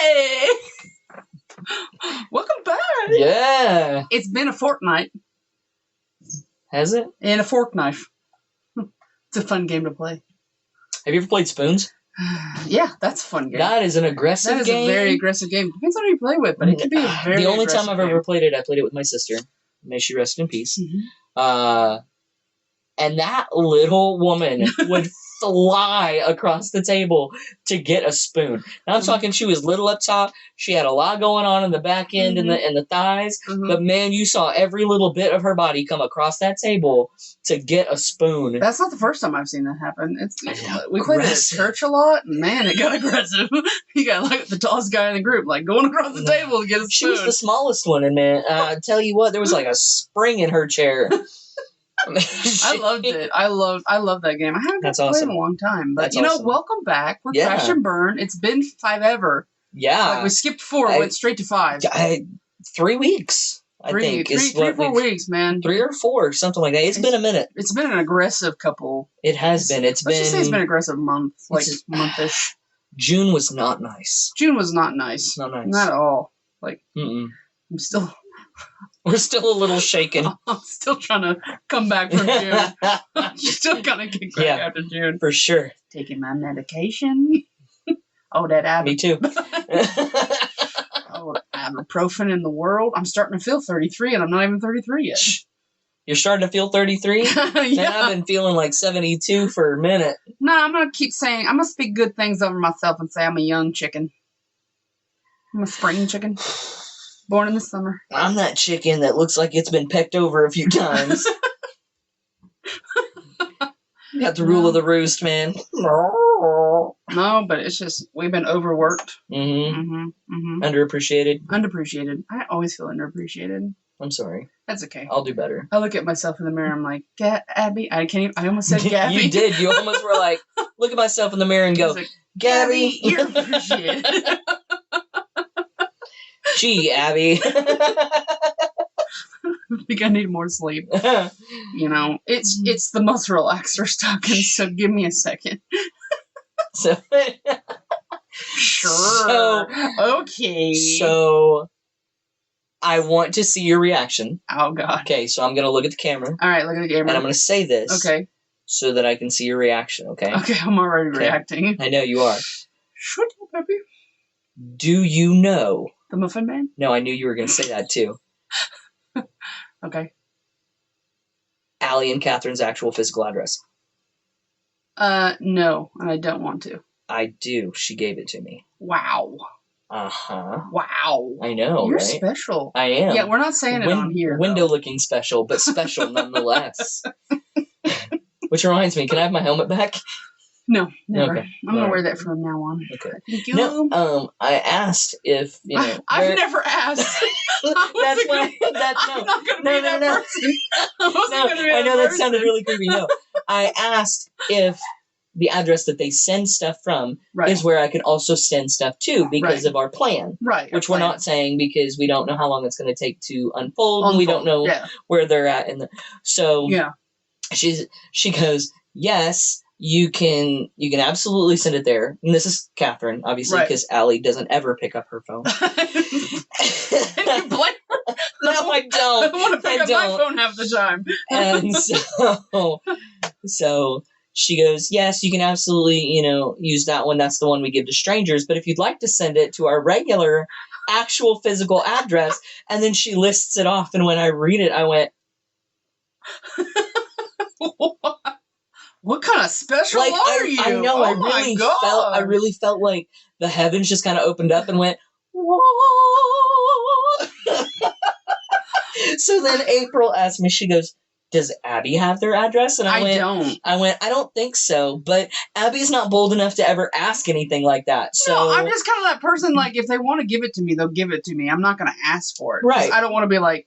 Hey! Welcome back! Yeah. It's been a fortnight. Has it? And a fork knife. It's a fun game to play. Have you ever played Spoons? Yeah, that's a fun game. That is an aggressive game. That is a very aggressive game. Depends on who you play with, but it can be a very The only time I've ever game. played it, I played it with my sister. May she rest in peace. Mm-hmm. And that little woman would fly across the table to get a spoon. Now I'm talking she was little up top. She had a lot going on in the back end and the thighs. But man, you saw every little bit of her body come across that table to get a spoon. That's not the first time I've seen that happen. We played it at church a lot, and man, it got aggressive. You got like the tallest guy in the group, like going across the table to get a spoon. She was the smallest one, and man, I tell you what, there was like a spring in her chair. I loved it. I love that game. I haven't played in a long time, but awesome. welcome back. We're Crash and Burn. It's been 5 ever. Yeah, like we skipped 4, went straight to 5. 3 weeks. I think 3 4 weeks, man. 3 or 4, something like that. It's been a minute. It's been an aggressive couple. It has been. Let's just say it's been an aggressive month, like month-ish. June was not nice. June was not nice. Not nice. Not at all. Like I'm still. We're still a little shaken. I'm still trying to come back from June. I'm still gonna kick back after June. For sure. Taking my medication. Oh, that Me too. Oh, ibuprofen in the world. I'm starting to feel 33, and I'm not even 33 yet. You're starting to feel 33? Yeah. Man, I've been feeling like 72 for a minute. No, I'm gonna keep saying. I'm gonna speak good things over myself and say I'm a young chicken. I'm a spring chicken. Born in the summer. I'm that chicken that looks like it's been pecked over a few times. Got the rule of the roost, man. No, but it's just we've been overworked. Underappreciated. Underappreciated. I always feel underappreciated. I'm sorry. That's okay. I'll do better. I look at myself in the mirror. I'm like, Abby. I can't even. I almost said Gabby. You did. You almost were like, look at myself in the mirror and go, like, Gabby, you're appreciated. Gee, Abby. I think I need more sleep. You know, it's the most relaxed we're talking, so give me a second. Sure. Okay. So I want to see your reaction. Oh, God. Okay, so I'm going to look at the camera. All right, look at the camera. And I'm going to say this. Okay. So that I can see your reaction, okay? Okay, I'm already reacting. I know you are. Shut up, baby. Do you know... The Muffin Man? No, I knew you were going to say that, too. Okay. Allie and Catherine's actual physical address. No, and I don't want to. I do. She gave it to me. Wow. Uh-huh. Wow. I know, You're right? special. I am. Yeah, we're not saying it on here. Window-looking special, but special nonetheless. Which reminds me, can I have my helmet back? No, never. Okay. I'm going to wear that from now on. Okay. Thank you. No, I asked if, you know... I've never asked. That's why... I'm not going to be that person. I know that sounded really creepy. No, I asked if the address that they send stuff from is where I can also send stuff to because of our plan. Right. Which we're not saying because we don't know how long it's going to take to unfold. And we don't know where they're at. So she goes, yes... You can absolutely send it there. And this is Catherine, obviously, because Allie doesn't ever pick up her phone. Can you blame her? No, I don't. I want to pick up my phone half the time. And so she goes, yes, you can absolutely, use that one. That's the one we give to strangers. But if you'd like to send it to our regular, actual physical address, and then she lists it off. And when I read it, I went, what kind of special are you? I know. I really felt like the heavens just kind of opened up and went, whoa. So then April asked me, she goes, does Abby have their address? And I don't. I don't think so. But Abby's not bold enough to ever ask anything like that. So no, I'm just kind of that person, like, if they want to give it to me, they'll give it to me. I'm not going to ask for it. Right. I don't want to be like,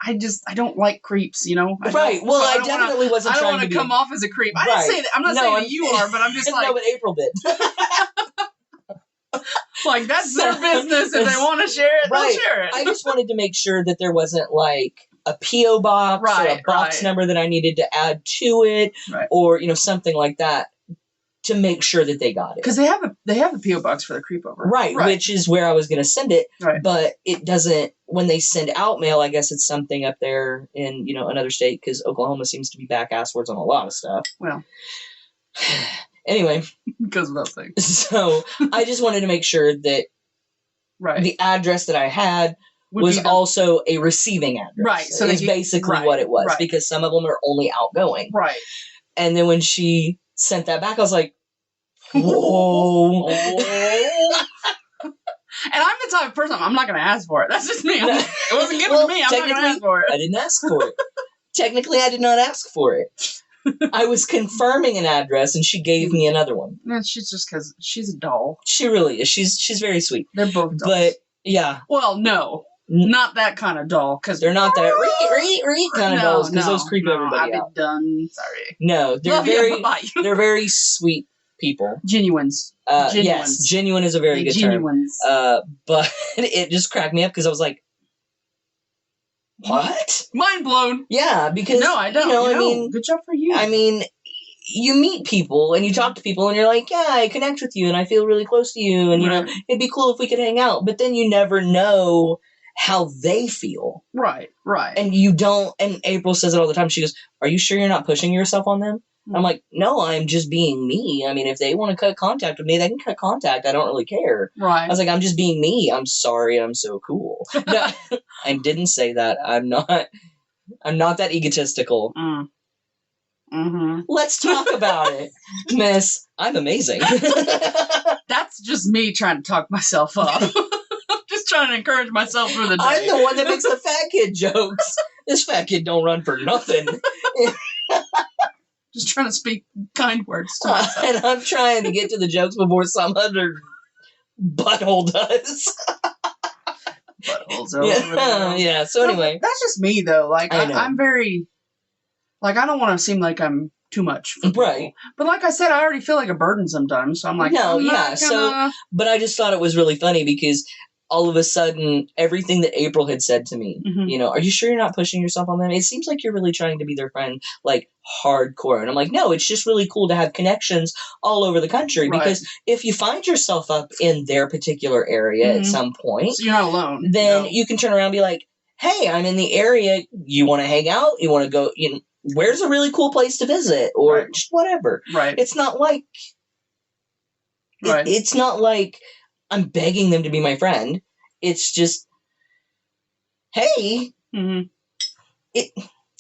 I don't like creeps, Right. Well, I definitely wasn't trying to I don't want to come off as a creep. I didn't say that. I'm not saying that you are, but I'm just like... No, but April did. Like, that's their business. If they want to share it, they'll share it. I just wanted to make sure that there wasn't, like, a P.O. box or a box number that I needed to add to it or, something like that. to make sure that they got it. Because they have a PO box for the creep over. Right, which is where I was going to send it. Right. But it doesn't, when they send out mail, I guess it's something up there in, another state, because Oklahoma seems to be back asswards on a lot of stuff. Well. Anyway. Because of those things. So, I just wanted to make sure that the address that I had was also a receiving address. Right. So it's basically what it was. Right. Because some of them are only outgoing. Right. And then when she sent that back, I was like, whoa. And I'm the type of person, I'm not going to ask for it. That's just me. It wasn't given to me. I'm not going to ask for it. I didn't ask for it. Technically, I did not ask for it. I was confirming an address, and she gave me another one. No, she's just because she's a doll. She really is. She's very sweet. They're both dolls. But, yeah. Well, no. Not that kind of doll. Because they're not that kind of dolls, because those creep everybody out. I'd be done. Sorry. No, they're very sweet people. Genuines. Yes, genuine is a very good genuines. term. But it just cracked me up because I was like, what? Mind blown. Yeah, because no, I don't. I mean, good job for you. I mean, you meet people and you talk to people and you're like, yeah, I connect with you and I feel really close to you and it'd be cool if we could hang out. But then you never know how they feel. Right. And you don't. And April says it all the time. She goes, "Are you sure you're not pushing yourself on them?" I'm like, no, I'm just being me. I mean, if they want to cut contact with me, they can cut contact. I don't really care. Right. I was like, I'm just being me. I'm sorry. I'm so cool. No, I didn't say that. I'm not that egotistical. Mm-hmm. Let's talk about it, Miss. I'm amazing. That's just me trying to talk myself up. Just trying to encourage myself through the day. I'm the one that makes the fat kid jokes. This fat kid don't run for nothing. Just trying to speak kind words to myself. And I'm trying to get to the jokes before some other butthole does. Buttholes are over yeah, so anyway. That's just me, though. Like, I'm very... Like, I don't want to seem like I'm too much. Right. But like I said, I already feel like a burden sometimes. So I'm like, no, I'm yeah. not gonna... But I just thought it was really funny because all of a sudden, everything that April had said to me, are you sure you're not pushing yourself on them? It seems like you're really trying to be their friend, like, hardcore. And I'm like, no, it's just really cool to have connections all over the country. Right. Because if you find yourself up in their particular area at some point... So you're not alone. Then you can turn around and be like, hey, I'm in the area. You want to hang out? You want to go... where's a really cool place to visit? Or just whatever. Right. It's not like... It's not like... I'm begging them to be my friend. It's just, hey, it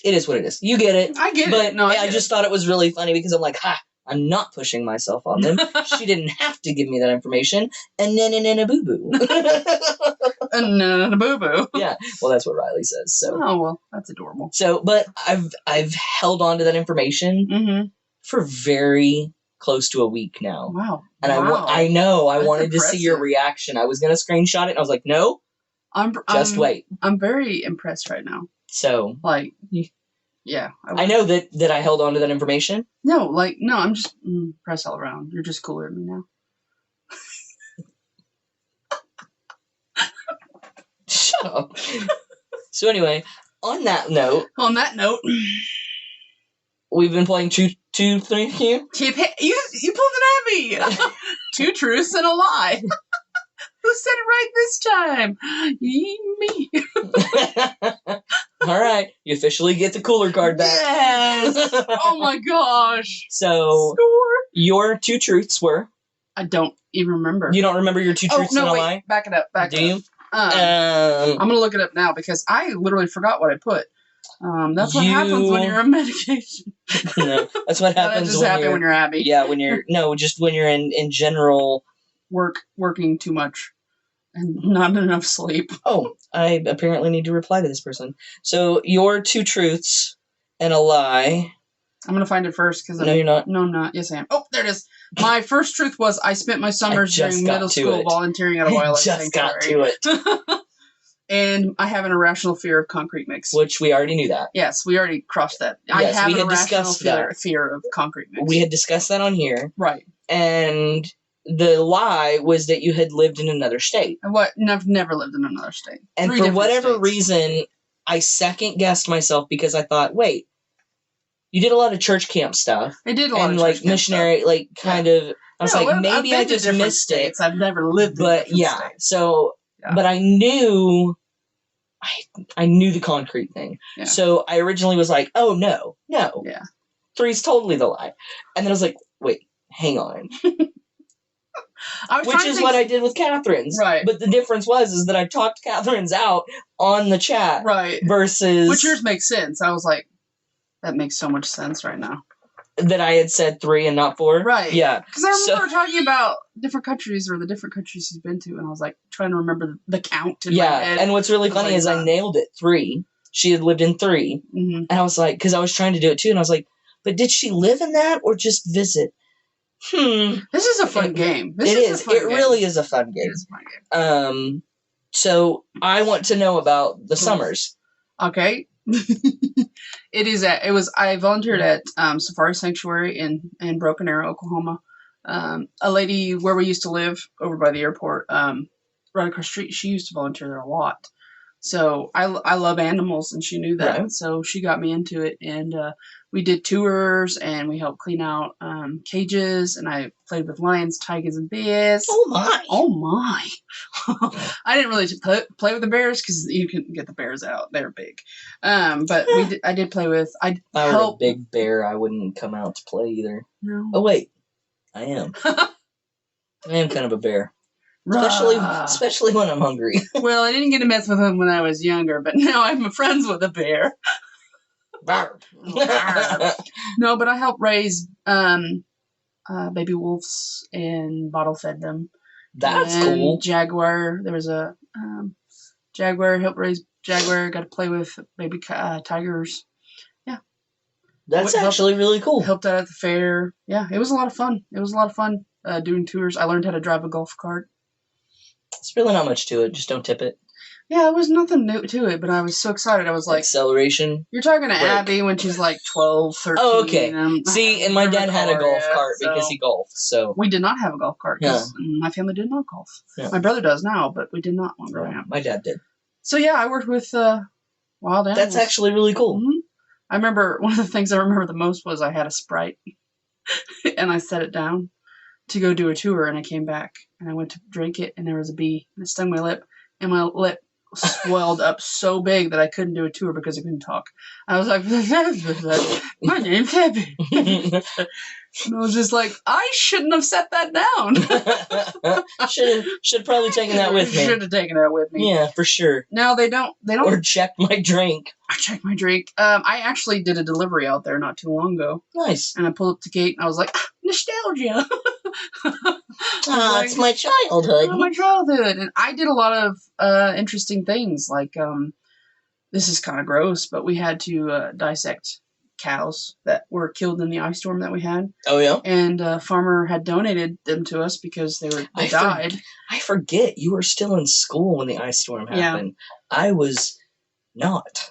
is what it is. You get it. I get it. But no, I just thought it was really funny because I'm like, I'm not pushing myself on them. She didn't have to give me that information. And then a boo boo. And then a boo boo. Yeah. Well, that's what Riley says. So. Oh well, that's adorable. So, but I've held on to that information for very close to a week now. Wow. And I know. I wanted to see your reaction. I was going to screenshot it, and I was like, no, just wait. I'm very impressed right now. So. Like, yeah. I know that I held on to that information. No, I'm just impressed all around. You're just cooler than me now. Shut up. So anyway, on that note. We've been playing two, three here. You pulled an Abby. 2 truths and a lie. Who said it right this time? Me. All right, you officially get the cooler card back. Yes. Oh my gosh. So your 2 truths were. I don't even remember. You don't remember your 2 truths and a lie? Back it up. Do you? I'm gonna look it up now because I literally forgot what I put. That's what happens when you're on medication. No, that's what happens. That just happens when you're Abby. Yeah, when you're just when you're in general working too much and not enough sleep. Oh, I apparently need to reply to this person. So your 2 truths and a lie. I'm gonna find it first because no, you're not. No, I'm not. Yes, I am. Oh, there it is. My first truth was I spent my summers during middle school volunteering at a wildlife sanctuary. Just got to it. And I have an irrational fear of concrete mix. Which we already knew that. Yes, we already crossed that. Yes, I have we an had irrational discussed fear of concrete mix. We had discussed that on here. Right. And the lie was that you had lived in another state. What? I've never lived in another state. And for whatever reason, I second-guessed myself because I thought, wait, You did a lot of church camp stuff. I did a lot and of church camp missionary, stuff. like kind of. I was like, maybe I just missed states. it. I've never lived in different states. So, but I knew the concrete thing. Yeah. So I originally was like, oh, no. Yeah. 3's totally the lie. And then I was like, wait, hang on. Which is what I did with Catherine's. Right. But the difference is that I talked Catherine's out on the chat. Right. Versus... Which yours makes sense. I was like, that makes so much sense right now. That I had said 3 and not 4? Right. Yeah. Because I remember talking about different countries or the different countries he's been to, and I was like trying to remember the count in my head. And what's really funny is I nailed it, 3. She had lived in 3. Mm-hmm. And I was like, because I was trying to do it too, and I was like, but did she live in that or just visit? This is a fun game. It really is a fun game. It is a fun game. So I want to know about the summers. Okay. I volunteered at Safari Sanctuary in Broken Arrow, Oklahoma. A lady where we used to live over by the airport, right across the street, she used to volunteer there a lot. So I love animals, and she knew that. Right. So she got me into it, and we did tours, and we helped clean out cages, and I played with lions, tigers, and bears. Oh my! I didn't really play with the bears because you couldn't get the bears out; they're big. But I did play with. If I were a big bear, I wouldn't come out to play either. No. Oh wait, I am. I am kind of a bear. Especially when I'm hungry. Well, I didn't get to mess with him when I was younger, but now I'm friends with a bear. No, but I helped raise baby wolves and bottle fed them. That's cool. Jaguar. There was a jaguar. Helped raise jaguar. Got to play with baby tigers. Yeah. That's actually really cool. Helped out at the fair. Yeah, it was a lot of fun. Doing tours. I learned how to drive a golf cart. It's really not much to it. Just don't tip it. Yeah, it was nothing new to it, but I was so excited. I was like... Acceleration. You're talking to Abby when she's like 12, 13. Oh, okay. And my dad had a golf cart because he golfed, so... We did not have a golf cart because my family did not golf. Yeah. My brother does now, but we did not when growing up. My dad did. So yeah, I worked with wild animals. That's actually really cool. Mm-hmm. I remember, one of the things I remember the most was I had a Sprite, and I set it down to go do a tour, and I came back, and I went to drink it, and there was a bee, and it stung my lip, and my lip swelled up so big that I couldn't do a tour because I couldn't talk. I was like, my name's Abby. And I was just like, I shouldn't have set that down. Should have probably taken that with me. Should have taken that with me. Yeah, for sure. No, they don't. Or check my drink. I checked my drink. I actually did a delivery out there not too long ago. Nice. And I pulled up the gate and I was like, nostalgia. It's my childhood. My childhood. And I did a lot of interesting things. Like, this is kind of gross, but we had to dissect cows that were killed in the ice storm that we had. Oh, yeah? And a farmer had donated them to us because they died. I forget. You were still in school when the ice storm happened. Yeah. I was not.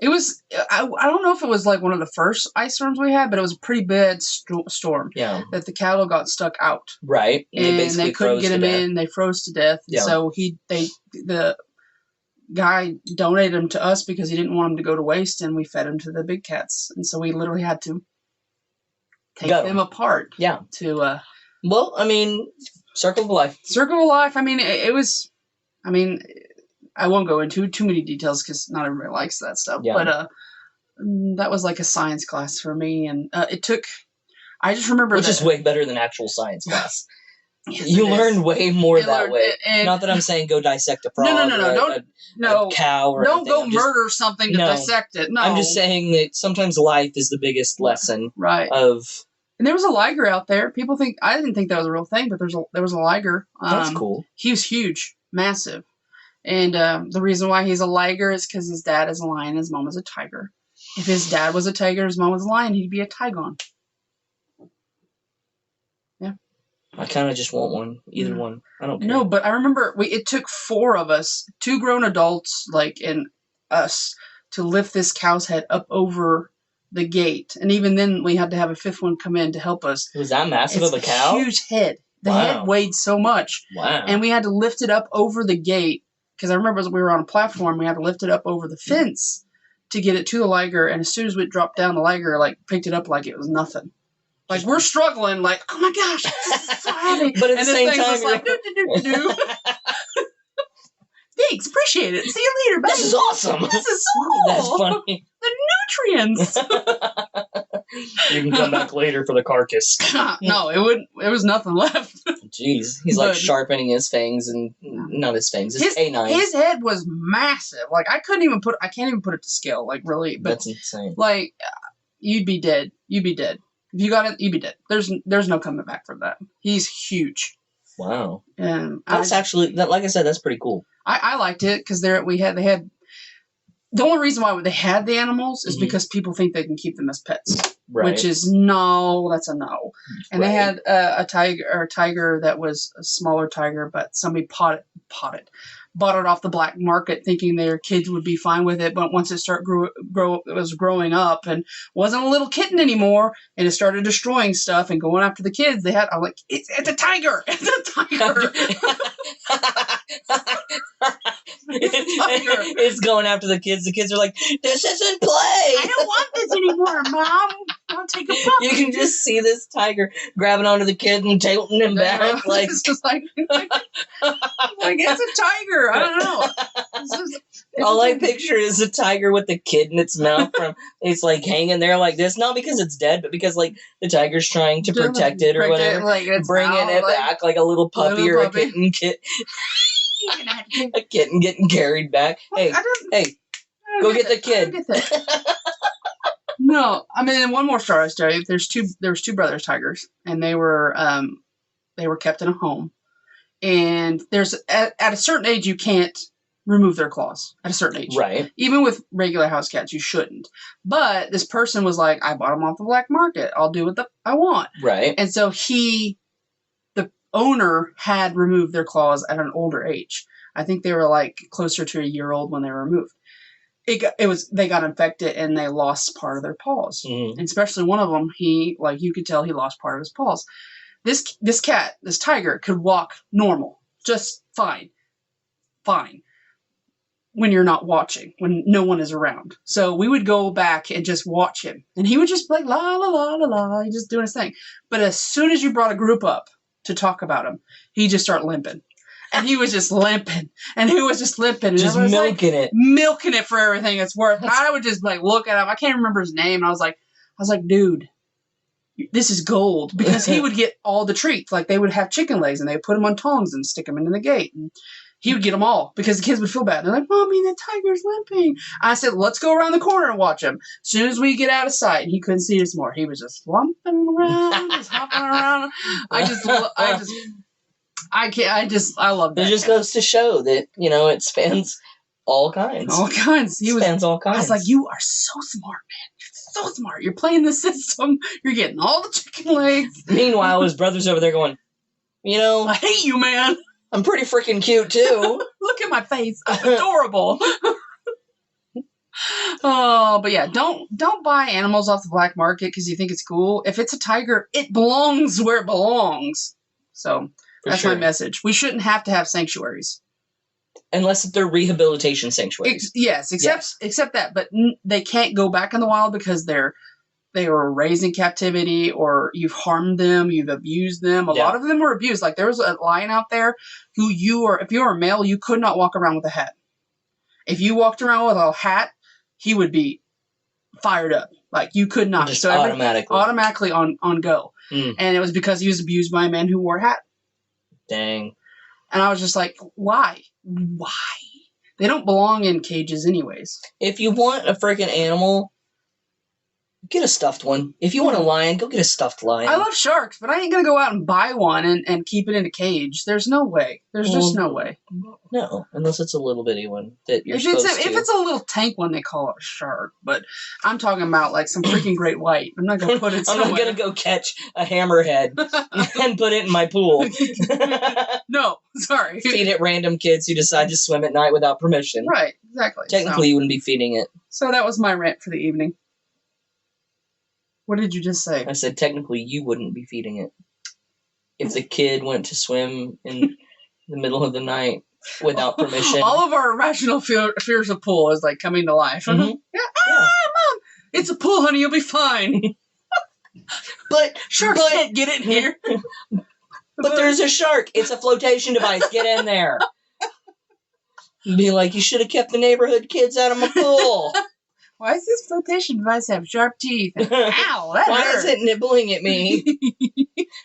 It was, I don't know if it was like one of the first ice storms we had, but it was a pretty bad storm. Yeah. That the cattle got stuck out. Right. And they couldn't get them in. They froze to death. Yeah. So the guy donated them to us because he didn't want them to go to waste, and we fed them to the big cats. And so we literally had to take them apart. Yeah. To, well, I mean, circle of life. Circle of life. I mean, it was, I mean... I won't go into too many details because not everybody likes that stuff. Yeah. But that was like a science class for me, and it took. I just remember which is way better than actual science class. Yes, you learn way more that way. Not that I'm saying go dissect a frog. No, a cow or don't go murder something to dissect it. No, I'm just saying that sometimes life is the biggest lesson. Right. Of. And there was a liger out there. People think I didn't think that was a real thing, but there was a liger. That's cool. He was huge, massive. And the reason why he's a liger is because his dad is a lion, his mom is a tiger. If his dad was a tiger, his mom was a lion, he'd be a tigon. Yeah. I kind of just want one. Either one. I don't care. No, but I remember it took 4 of us, 2 grown adults, and us, to lift this cow's head up over the gate. And even then, we had to have a 5th one come in to help us. Was that massive of a cow? Huge head. The head weighed so much. Wow. And we had to lift it up over the gate. Because I remember as we were on a platform, we had to lift it up over the fence to get it to the liger, and as soon as we dropped down, the liger like picked it up like it was nothing. Like we're struggling, like oh my gosh, this is so heavy. But at and the same time, just like do. Thanks, appreciate it. See you later. Bye. This is awesome. This is so cool. That's funny. The nutrients. You can come back later for the carcass. No, it wouldn't. It was nothing left. Jeez, he's like sharpening his fangs and not his fangs, his canines. His head was massive. Like I can't even put it to scale. Like really, but that's insane. Like you'd be dead. You'd be dead if you got it. You'd be dead. There's no coming back from that. He's huge. Wow. And that's actually like I said, that's pretty cool. I liked it because they had. The only reason why they had the animals is because people think they can keep them as pets, which is that's a no. And they had a tiger that was a smaller tiger, but somebody bought it off the black market, thinking their kids would be fine with it. But once it it was growing up and wasn't a little kitten anymore, and it started destroying stuff and going after the kids. I'm like, it's a tiger, it's a tiger. It's going after the kids. The kids are like, this isn't play. I don't want this anymore, Mom. I'll take a puppy. You can just see this tiger grabbing onto the kid and tilting him back. Like, it's just like it's a tiger. I don't know. All I picture is a tiger with the kid in its mouth. It's like hanging there like this, not because it's dead, but because like the tiger's trying to protect it or whatever, bringing it back like a little puppy or a kitten. A kitten getting carried back. Hey, go get the kid. No, I mean, one more story I tell you. There was two brothers tigers, and they were kept in a home. And there's at a certain age you can't remove their claws at a certain age, right? Even with regular house cats, you shouldn't. But this person was like, I bought them off the black market. I'll do what I want, right? And so the owner had removed their claws at an older age. I think they were like closer to a year old when they were removed. They got infected and they lost part of their paws. And especially one of them, you could tell he lost part of his paws. This cat, this tiger, could walk normal, just fine, when you're not watching, when no one is around. So we would go back and just watch him, and he would just be like la la la la la, he just doing his thing. But as soon as you brought a group up to talk about him, he just started limping. And he was just limping. And just milking it. Milking it for everything it's worth. I would just look at him. I can't remember his name. And I was like, dude, this is gold. Because he would get all the treats. Like they would have chicken legs and they would put them on tongs and stick them into the gate. And he would get them all because the kids would feel bad. They're like, Mommy, the tiger's limping. I said, let's go around the corner and watch him. As soon as we get out of sight, and he couldn't see us more. He was just lumping around, just hopping around. I love that. It just goes to show that, it spans all kinds. All kinds. Spans all kinds. I was like, you are so smart, man. You're so smart. You're playing the system. You're getting all the chicken legs. Meanwhile, his brother's over there going, I hate you, man. I'm pretty freaking cute, too. Look at my face. I'm adorable. Oh, but yeah, don't buy animals off the black market because you think it's cool. If it's a tiger, it belongs where it belongs. So... That's my message. We shouldn't have to have sanctuaries. Unless they're rehabilitation sanctuaries. Except that. But they can't go back in the wild because they were raised in captivity or you've harmed them, you've abused them. A lot of them were abused. Like there was a lion out there who if you were a male, you could not walk around with a hat. If you walked around with a hat, he would be fired up. Like you could not. Just automatically on go. And it was because he was abused by a man who wore a hat. Dang. And I was just like, why? Why? They don't belong in cages anyways. If you want a freaking animal, get a stuffed one. If you want a lion, go get a stuffed lion. I love sharks, but I ain't going to go out and buy one and keep it in a cage. There's no way. There's just no way. No, unless it's a little bitty one that you're If it's a little tank one, they call it a shark. But I'm talking about like some freaking great white. I'm not going to put it somewhere. I'm not going to go catch a hammerhead and put it in my pool. No, sorry. Feed it random kids who decide to swim at night without permission. Right, exactly. Technically, you wouldn't be feeding it. So that was my rant for the evening. What did you just say? I said technically you wouldn't be feeding it. If the kid went to swim in the middle of the night without permission. All of our irrational fears of pool is like coming to life. Mm-hmm. Yeah, It's a pool, honey. You'll be fine. But Sharks can't get in here. But there's a shark. It's a flotation device. Get in there. Be like, you should have kept the neighborhood kids out of my pool. Why does this flotation device have sharp teeth? Ow, that Why hurt. is it nibbling at me?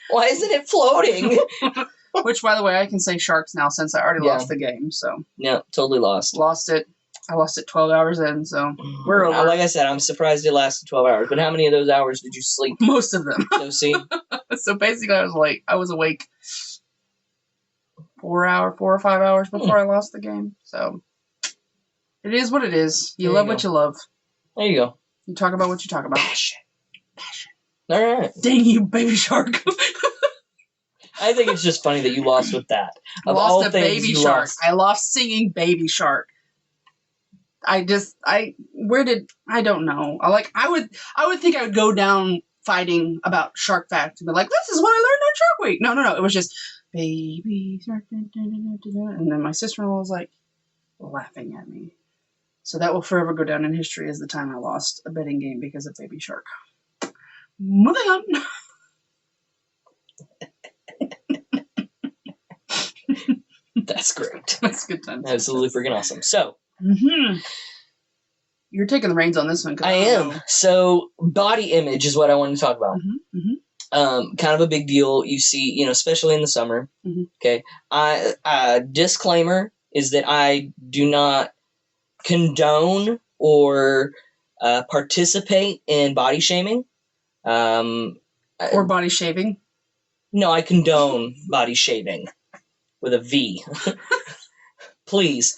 Why isn't it floating? Which, by the way, I can say sharks now since I already lost the game. So yeah, totally lost. Lost it. I lost it 12 hours in, so we're over. Like I said, I'm surprised it lasted 12 hours. But how many of those hours did you sleep? Most of them. So see? So basically, I was awake 4 or 5 hours before I lost the game. So it is what it is. You love what you love. There you go. You talk about what you talk about. Passion. All right. Dang you, baby shark. I think it's just funny that you lost with that. Of lost all a things, baby you shark. lost. I lost singing baby shark. I don't know. I would think I would go down fighting about shark facts and be like, this is what I learned on Shark Week. No. It was just baby shark. And then my sister-in-law was like laughing at me. So that will forever go down in history as the time I lost a betting game because of baby shark. Moving on. That's great. That's good times. Absolutely freaking awesome. So. Mm-hmm. You're taking the reins on this one. I am. So body image is what I wanted to talk about. Mm-hmm. Mm-hmm. Kind of a big deal. You see, especially in the summer. Mm-hmm. Okay. Disclaimer is that I do not condone or participate in body shaming. Or body shaving. No, I condone body shaving with a V. Please.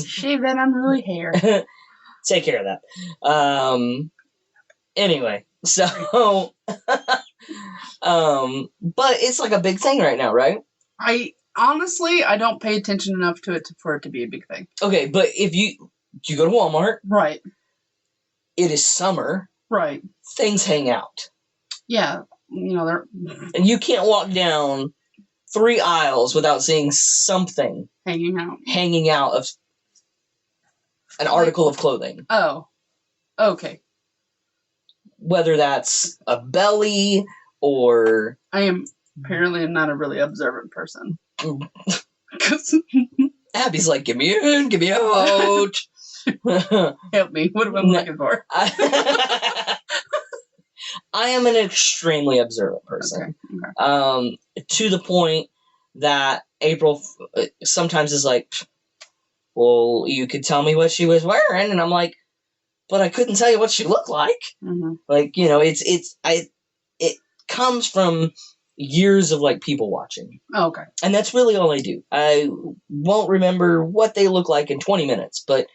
Shave that unruly hair. Take care of that. Anyway, so but it's like a big thing right now, right? I don't pay attention enough to it for it to be a big thing. Okay, but if you go to Walmart, right? It is summer, right? Things hang out. Yeah, they're and you can't walk down 3 aisles without seeing something hanging out of an article of clothing. Oh, okay. Whether that's a belly or... I am apparently not a really observant person. Abby's like, get me in, get me out. Help me. What am I looking for? I am an extremely observant person. Okay. To the point that April sometimes is like, well, you could tell me what she was wearing, and I'm like, but I couldn't tell you what she looked like. Mm-hmm. Like, it comes from years of like people watching. Oh, okay. And that's really all I do. I won't remember what they look like in 20 minutes, but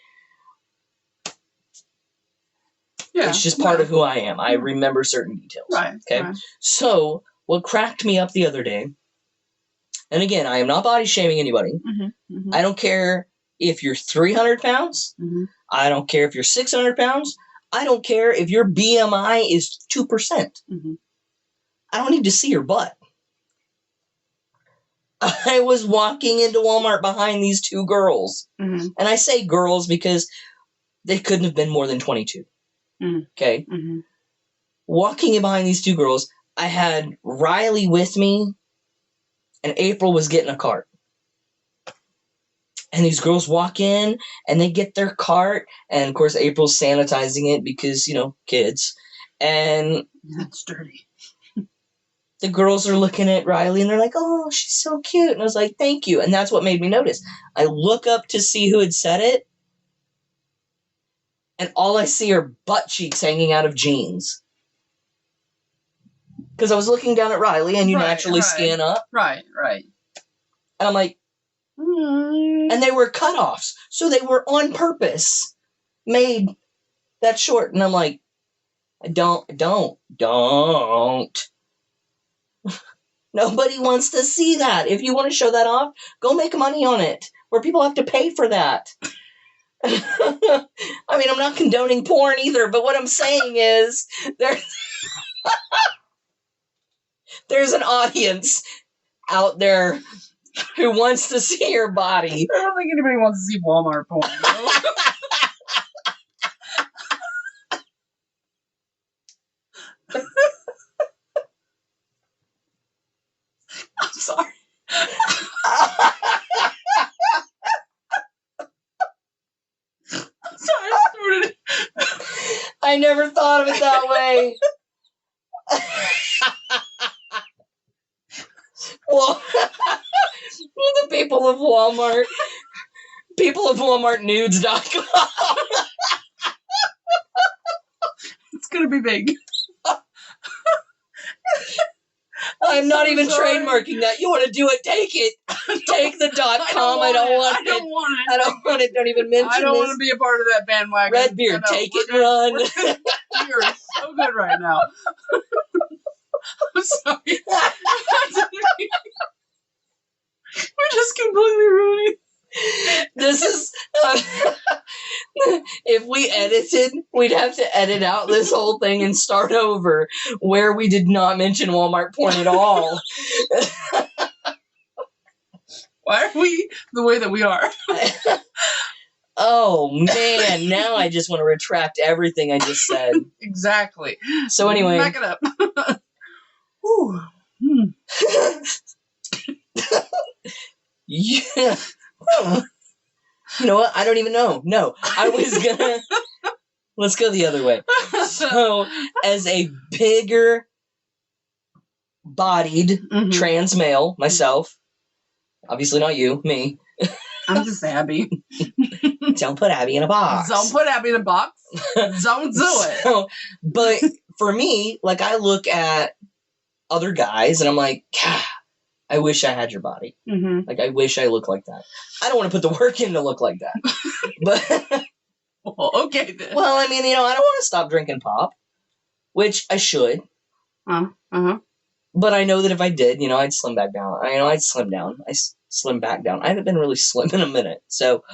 it's just part of who I am. I remember certain details. Right. Okay. Right. So what cracked me up the other day, and again, I am not body shaming anybody. Mm-hmm. Mm-hmm. I don't care if you're 300 pounds. Mm-hmm. I don't care if you're 600 pounds. I don't care if your BMI is 2%. Mm-hmm. I don't need to see your butt. I was walking into Walmart behind these 2 girls. Mm-hmm. And I say girls because they couldn't have been more than 22. Mm-hmm. Okay? Mm-hmm. Walking in behind these 2 girls, I had Riley with me, and April was getting a cart. And these girls walk in, and they get their cart, and of course April's sanitizing it because, kids. And that's dirty. The girls are looking at Riley, and they're like, oh, she's so cute. And I was like, thank you. And that's what made me notice. I look up to see who had said it, and all I see are butt cheeks hanging out of jeans. Because I was looking down at Riley, and you naturally scan up. Right. And I'm like, and they were cutoffs. So they were on purpose made that short. And I'm like, don't. Nobody wants to see that. If you want to show that off, go make money on it, where people have to pay for that. I mean, I'm not condoning porn either, but what I'm saying is there's an audience out there who wants to see your body. I don't think anybody wants to see Walmart porn. I never thought of it that way. Well, the people of Walmart. People of WalmartNudes.com. It's gonna be big. I'm not even trademarking that. You want to do it? Take it. Take the .com. I don't want it. I don't want it. Don't even mention it. I don't want to be a part of that bandwagon. Redbeard, take it and run. You're so good right now. I'm sorry. We're just completely ruining. This is. If we edited, we'd have to edit out this whole thing and start over where we did not mention Walmart porn at all. Why are we the way that we are? Oh, man. Now I just want to retract everything I just said. Exactly. So anyway. Back it up. Whew. Yeah. You know what? I don't even know. No. I was gonna... Let's go the other way. So, as a bigger bodied trans male, myself, obviously not you, me. I'm just Abby. Don't put Abby in a box. Don't put Abby in a box. Don't do it. So, but for me, like, I look at other guys and I'm like, God, I wish I had your body. Mm-hmm. Like, I wish I looked like that. I don't want to put the work in to look like that. But, well, okay then. Well, I mean, I don't want to stop drinking pop, which I should. Uh-huh. But I know that if I did, I'd slim back down. I'd slim down. Slim back down. I haven't been really slim in a minute. So,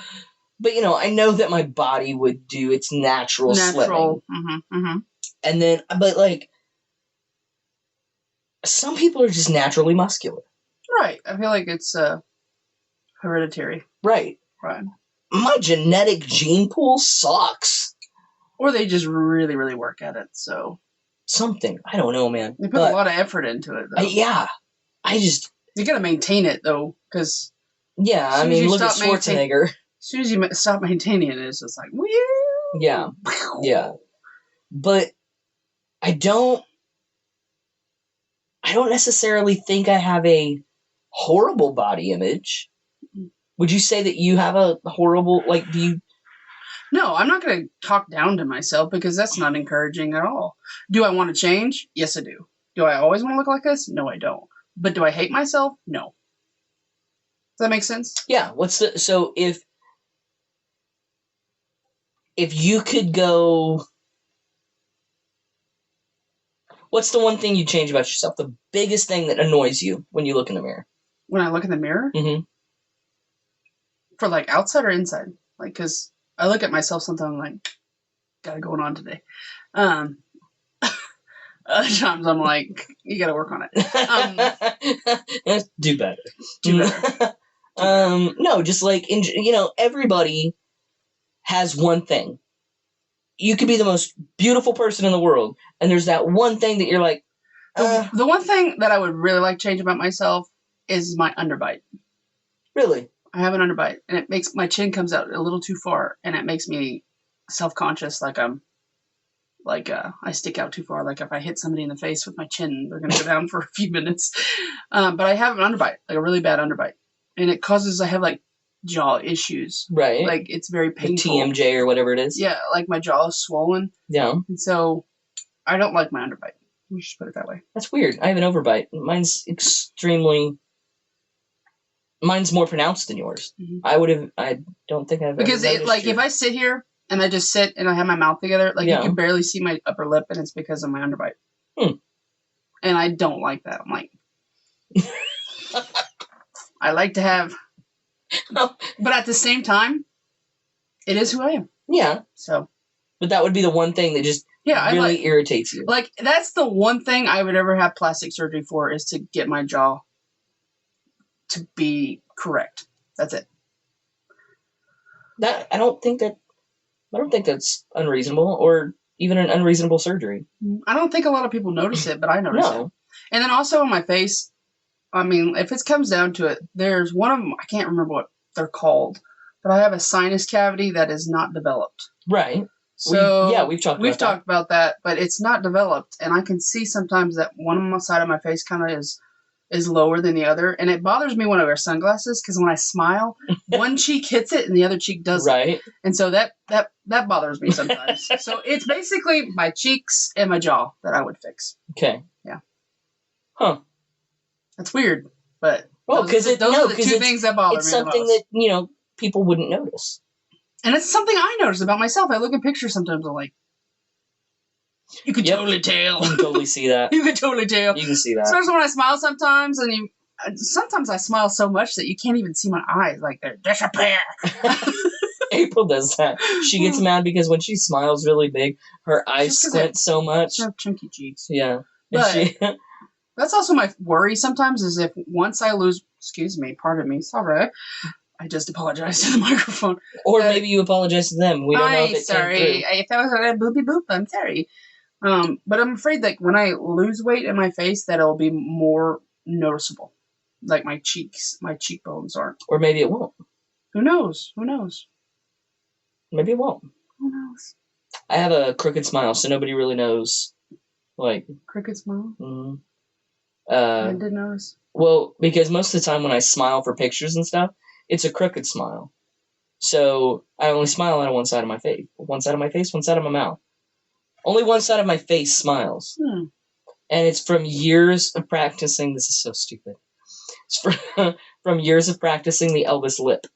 but, I know that my body would do its natural slimming. Mm-hmm. And then, but, like, some people are just naturally muscular. Right. I feel like it's hereditary. Right. My genetic gene pool sucks. Or they just really, really work at it, so. Something. I don't know, man. They put a lot of effort into it, though. Yeah. You gotta maintain it, though, because... Yeah, I mean, look at Schwarzenegger. As soon as you stop maintaining it, it's just like, woo! Yeah. Yeah. But I don't necessarily think I have a horrible body image. Would you say that you have a horrible, like, do you... No, I'm not going to talk down to myself because that's not encouraging at all. Do I want to change? Yes, I do. Do I always want to look like this? No, I don't. But do I hate myself? No. Does that make sense? Yeah. So if you could go, what's the one thing you change about yourself? The biggest thing that annoys you when you look in the mirror? When I look in the mirror? Mm-hmm. For like outside or inside? Like, because I look at myself sometimes like, got it going on today. Other times I'm like, you got to work on it. Do better. Do better. No, just like, everybody has one thing. You could be the most beautiful person in the world, and there's that one thing that you're like, The one thing that I would really like to change about myself is my underbite. Really? I have an underbite, and it makes my chin comes out a little too far, and it makes me self-conscious, like I stick out too far. Like if I hit somebody in the face with my chin, they're gonna go down for a few minutes. But I have an underbite, like a really bad underbite, and it causes I have like jaw issues. Right. Like it's very painful. The TMJ or whatever it is. Yeah, like my jaw is swollen. Yeah. And so I don't like my underbite. We should put it that way. That's weird. I have an overbite. Mine's more pronounced than yours. Mm-hmm. I don't think I've because ever noticed if I sit here and I just sit and I have my mouth together, like you can barely see my upper lip, and it's because of my underbite. And I don't like that. I'm like, I like to have, but at the same time, it is who I am. Yeah. So, but that would be the one thing that just really irritates you. Like that's the one thing I would ever have plastic surgery for, is to get my jaw to be correct. That's it. I don't think that's unreasonable or even an unreasonable surgery. I don't think a lot of people notice it, but I notice it. And then also on my face, I mean, if it comes down to it, there's one of them, I can't remember what they're called, but I have a sinus cavity that is not developed. Right. So we've talked we've about that. talked about that, but it's not developed, and I can see sometimes that one side of my face kind of is lower than the other, and it bothers me when I wear sunglasses because when I smile, one cheek hits it and the other cheek doesn't, Right. and so that bothers me sometimes. So it's basically my cheeks and my jaw that I would fix. Okay. Yeah. Huh. That's weird, but Well, those are the two things that bother me it's the something most. that people wouldn't notice. And it's something I notice about myself. I look at pictures sometimes. I'm like, you could totally tell. You can totally see that. You could totally tell. You can see that. Especially when I smile sometimes, and sometimes I smile so much that you can't even see my eyes. Like they're disappear. April does that. She gets mad because when she smiles really big, her eyes squint so much. She have chunky cheeks. Yeah. But that's also my worry sometimes is if once I lose, excuse me, pardon me, sorry. I just apologized to the microphone. Or maybe you apologize to them. We don't know if it sorry. came through. If that was a boopy boop, I'm sorry. But I'm afraid that when I lose weight in my face, that it'll be more noticeable. Like my cheeks, my cheekbones aren't. Or maybe it won't. Who knows? Who knows? Maybe it won't. Who knows? I have a crooked smile, so nobody really knows. Like Crooked smile? Mm-hmm. I did notice. Well, because most of the time when I smile for pictures and stuff, it's a crooked smile. So I only smile on one side of my face. One side of my face, one side of my mouth. Only one side of my face smiles. And it's from years of practicing. This is so stupid. It's from years of practicing the Elvis lip.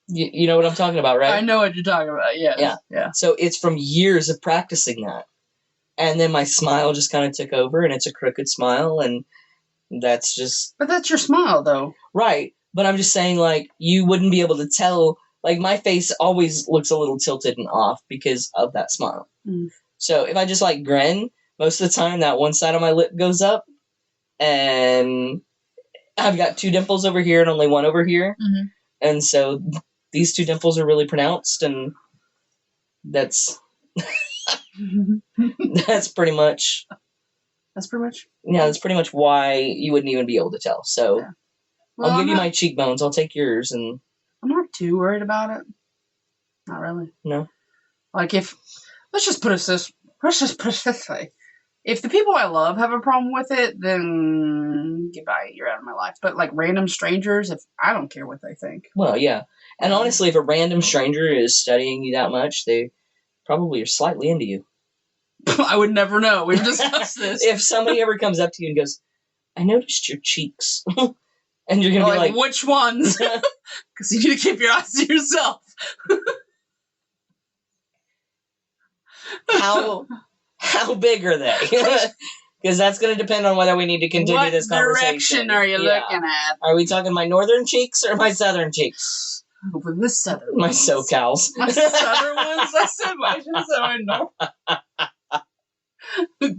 You know what I'm talking about, right? I know what you're talking about, yes. Yeah. So it's from years of practicing that. And then my smile just kind of took over, and it's a crooked smile, and that's just... But that's your smile, though. Right. But I'm just saying, like, you wouldn't be able to tell... Like, my face always looks a little tilted and off because of that smile. So if I just, like, grin, most of the time that one side of my lip goes up, and I've got two dimples over here and only one over here. And so these two dimples are really pronounced, and that's... That's pretty much... That's pretty much? Yeah, that's pretty much why you wouldn't even be able to tell. So yeah. Well, I'll give you my cheekbones. I'll take yours, and... I'm not too worried about it. Not really. No? Like, let's just put it this way. If the people I love have a problem with it, then goodbye, you're out of my life. But, like, random strangers, I don't care what they think. Well, yeah. And honestly, if a random stranger is studying you that much, they probably are slightly into you. I would never know. We've discussed this. If somebody ever comes up to you and goes, I noticed your cheeks. And you're going to be like... Which ones? Because you need to keep your eyes to yourself. How big are they? Because that's going to depend on whether we need to continue this conversation. What direction are you looking at? Are we talking my northern cheeks or my southern cheeks? Over the southern My ones. SoCals. My southern ones? I should say my north.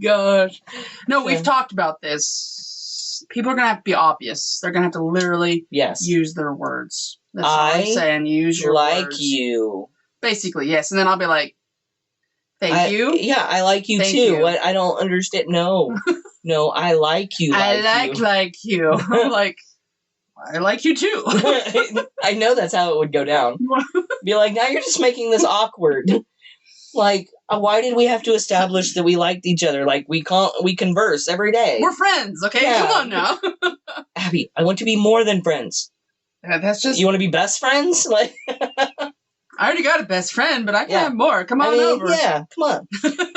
Gosh. No, we've talked about this. People are going to have to be obvious. They're going to have to literally use their words. That's what I'm saying. Use your words. You. Basically, yes. And then I'll be like, thank you. Yeah, I like you too. You. What? I don't understand. No. No, I like you. I like you. I'm like, I like you too. I know that's how it would go down. Be like, now you're just making this awkward. Like, why did we have to establish that we liked each other? Like, we converse every day. We're friends, okay? Yeah. Come on now. Abby, I want to be more than friends. That's just... You want to be best friends? Like, I already got a best friend, but I can have more. Come on over. Yeah, come on.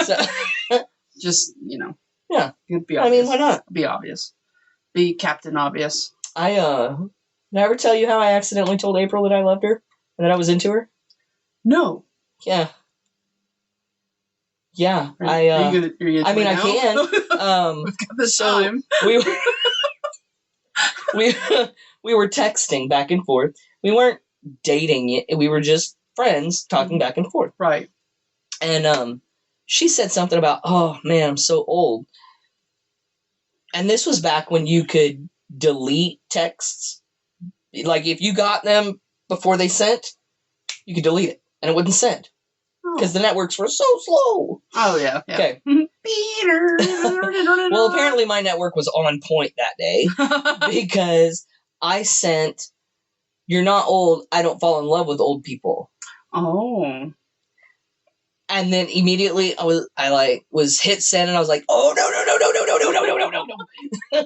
So, just, Yeah. Be obvious. Why not? Be obvious. Be Captain Obvious. Did I ever tell you how I accidentally told April that I loved her? And that I was into her? No. Yeah. Yeah. Are you gonna I mean, I can. We've got this time. We were texting back and forth. We weren't dating yet. We were just friends talking back and forth. Right. And she said something about, oh, man, I'm so old. And this was back when you could delete texts. Like, if you got them before they sent, you could delete it, and it wouldn't send. Because the networks were so slow. Oh, yeah. Okay. Well, apparently my network was on point that day. Because I sent, you're not old, I don't fall in love with old people. Oh. And then immediately I was hit send, and I was like, oh no no no no no no no no no no no.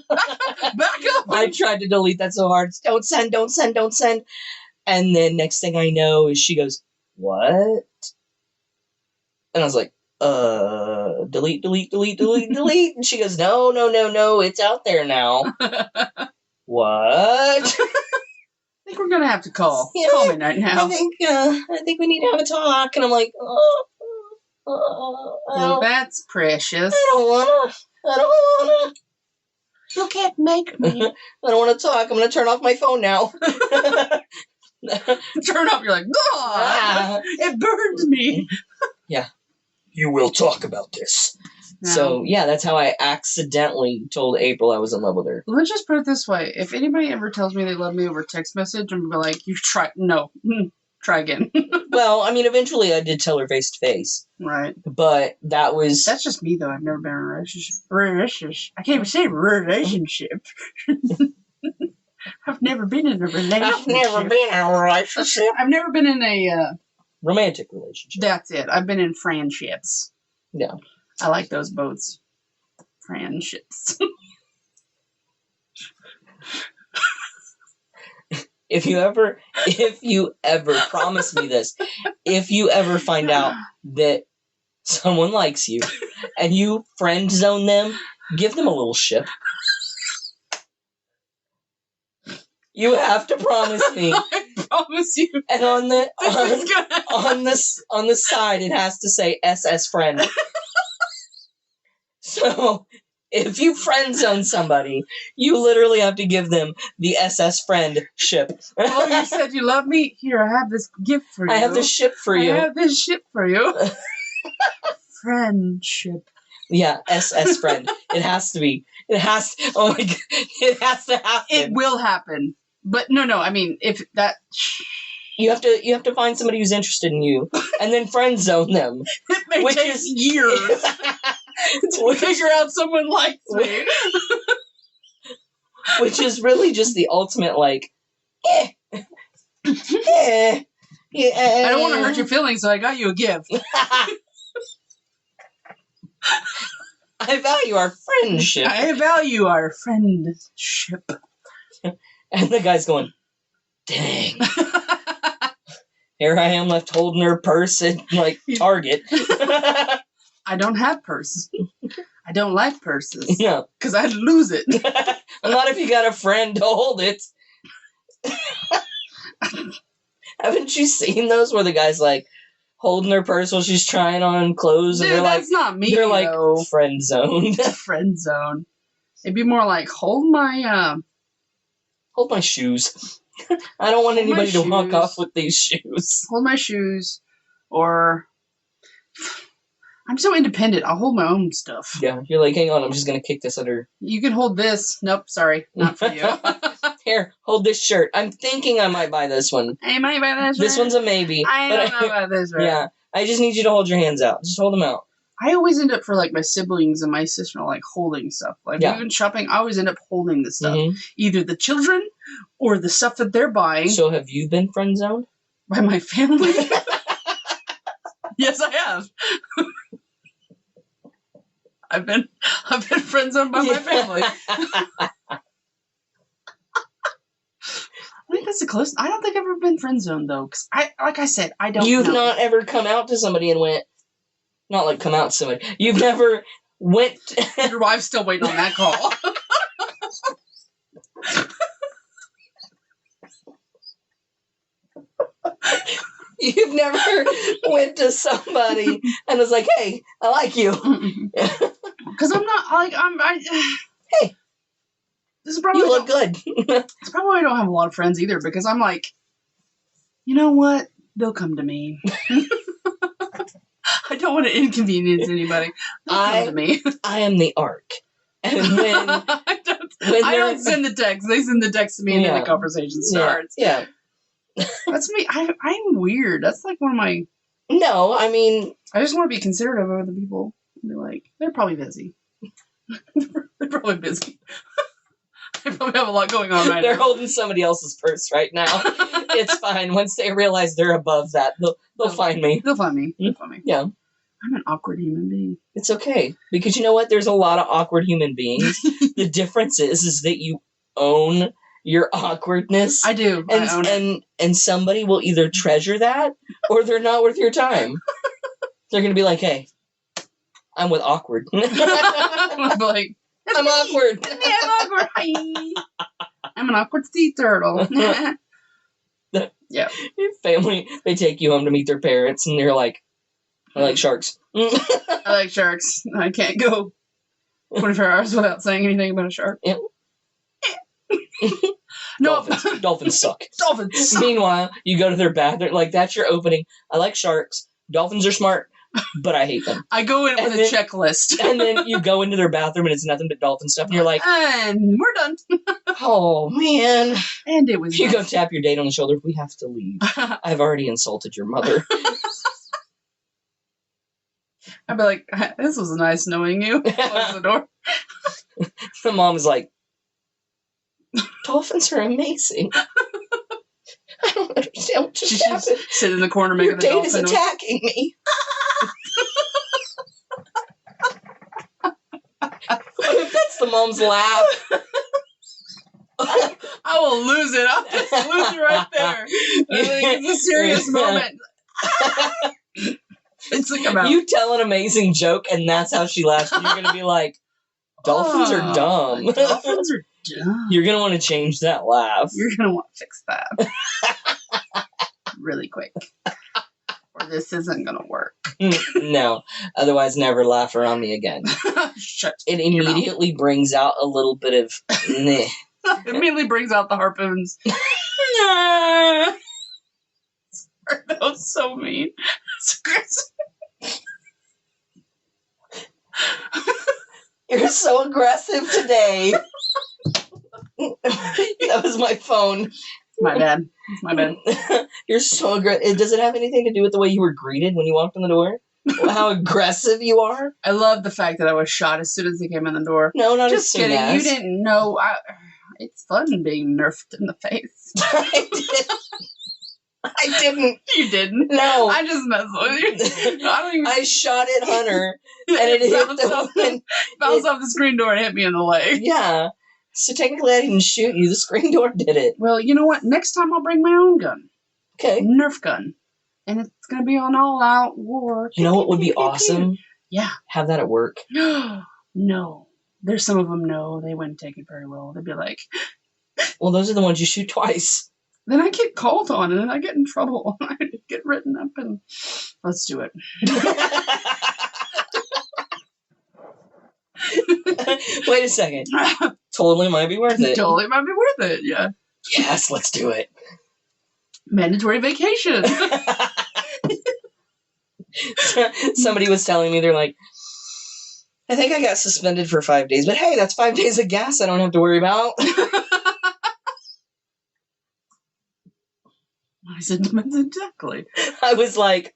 Back up. I tried to delete that so hard. Don't send, don't send, don't send. And then next thing I know is she goes, what? And I was like, delete, delete, delete, delete, delete. And she goes, no, no, no, no, it's out there now. What? I think we're gonna have to call. Yeah, Call me right now. I think we need to have a talk. And I'm like, Well, that's precious. I don't wanna. You can't make me. I don't want to talk. I'm gonna turn off my phone now. Turn up. You're like, ah, it burned me. Yeah. You will talk about this. No. So, yeah, that's how I accidentally told April I was in love with her. Let's just put it this way. If anybody ever tells me they love me over text message, I'm going to be like, try again. Well, I mean, eventually I did tell her face to face. Right. But that was... That's just me, though. I've never been in a relationship. I can't even say relationship. I've never been in a relationship. I've never been in a relationship. I've never been in a... romantic relationship. That's it. I've been in friendships. Yeah. I like those boats. Friendships. If you ever promise me this, if you ever find out that someone likes you and you friend zone them, give them a little ship. You have to promise me. I promise you. And on the side, it has to say SS friend. So, if you friend zone somebody, you literally have to give them the SS friend ship. Oh, you said you love me? Here, I have this gift for you. I have this ship for you. I have this ship for you. Friendship. Yeah, SS friend. It has to be. It has to. Oh my god! It has to happen. It will happen. But no. I mean, if that. You have to find somebody who's interested in you, and then friend zone them. It may take years to figure out someone likes me. Which is really just the ultimate, like, yeah. I don't want to hurt your feelings, so I got you a gift. I value our friendship. I value our friendship. And the guy's going, dang. Here I am left holding her purse at, like, Target. I don't have purse. I don't like purses. No. Because I'd lose it. Not if you got a friend to hold it. Haven't you seen those where the guy's, like, holding her purse while she's trying on clothes? And Dude, they're that's like, not me, they're though. like friend zoned. Friend zone. It'd be more like, hold my shoes. I don't want Hold my anybody to walk shoes. off with these shoes. Hold my shoes. Or... I'm so independent. I'll hold my own stuff. Yeah, you're like, hang on, I'm just going to kick this under. You can hold this. Nope, sorry. Not for you. Here, hold this shirt. I'm thinking I might buy this one. I might buy this This one's a maybe. I don't know about this one. Yeah, I just need you to hold your hands out. Just hold them out. I always end up for, like, my siblings and my sister, like, holding stuff. Like, Yeah. even shopping, I always end up holding the stuff. Mhm. Either the children or the stuff that they're buying So have you been friend zoned? by my family. Yes, I have. I've been friend zoned by my family. I think that's the closest. I don't think I've ever been friend zoned though, because like I said, I don't. You've know. not ever come out to somebody and went, not like come out to somebody. You've never went. Your wife's still waiting on that call. You've never went to somebody and was like, hey, I like you. Because I'm not like Hey, this is probably you look good. It's probably why I don't have a lot of friends either, because I'm like, you know what? They'll come to me. I don't want to inconvenience anybody. They'll come to me. I am the arc. And when I don't send the text. They send the text to me and then Yeah. the conversation starts. Yeah. That's me. I'm weird. That's like one of my... No, I mean... I just want to be considerate of other people. And be like, they're probably busy. They're probably busy. They probably have a lot going on right They're now. holding somebody else's purse right now. It's fine. Once they realize they're above that, they'll find me. They'll find me. They'll find me. Yeah. I'm an awkward human being. It's okay. Because you know what? There's a lot of awkward human beings. The difference is that you own your awkwardness. I do. And, I own it. And somebody will either treasure that or they're not worth your time. They're going to be like, hey, I'm with awkward. I'm like, I'm awkward. Yeah, I'm awkward. Hi. I'm an awkward sea turtle. Yeah. Your family, they take you home to meet their parents and they're like, I like sharks. I like sharks. I can't go 24 hours without saying anything about a shark. Yeah. No. Dolphins suck. Dolphins suck. Meanwhile, you go to their bathroom, like, that's your opening. I like sharks. Dolphins are smart, but I hate them. I go in with a checklist. And then you go into their bathroom and it's nothing but dolphin stuff. And you're like, and we're done. oh, man. And it was You nice. go tap your date on the shoulder. We have to leave. I've already insulted your mother. I'd be like, this was nice knowing you. Close the door. The mom is like, dolphins are amazing. I don't understand what just happened. Sit in the corner making Your the date dolphin is noise. attacking me. What if that's the mom's laugh? I will lose it. I'll just lose it right there. I think it's a serious moment. It's like about You tell an amazing joke and that's how she laughs. And you're going to be like, dolphins are dumb. Dolphins are dumb. You're going to want to change that laugh. You're going to want to fix that really quick. Or this isn't going to work. No. Otherwise, never laugh around me again. Shut It immediately brings out a little bit of meh. It immediately brings out the harpoons. That was so mean. It's aggressive. You're so aggressive today. That was my phone. My bad. It's my bad. You're so aggressive. Does it have anything to do with the way you were greeted when you walked in the door? How aggressive you are? I love the fact that I was shot as soon as they came in the door. No, not Just as soon kidding. as. You didn't know. It's fun being nerfed in the face. I didn't. You didn't. No. I just messed with you. I don't even. I shot at Hunter, and it hit the woman. Bounced off the screen door and hit me in the leg. Yeah. So technically, I didn't shoot you. The screen door did it. Well, you know what? Next time I'll bring my own gun. Okay. Nerf gun. And it's going to be an all-out war. You know what would be awesome? Yeah. Have that at work. No. There's some of them, no, they wouldn't take it very well. They'd be like... Well, those are the ones you shoot twice. Then I get called on and I get in trouble. I get written up and... Let's do it. Wait a second. Totally might be worth it. Totally might be worth it, yeah. Yes, let's do it. Mandatory vacation. Somebody was telling me, they're like, I think I got suspended for 5 days, but hey, that's 5 days of gas I don't have to worry about. I said, exactly. I was like,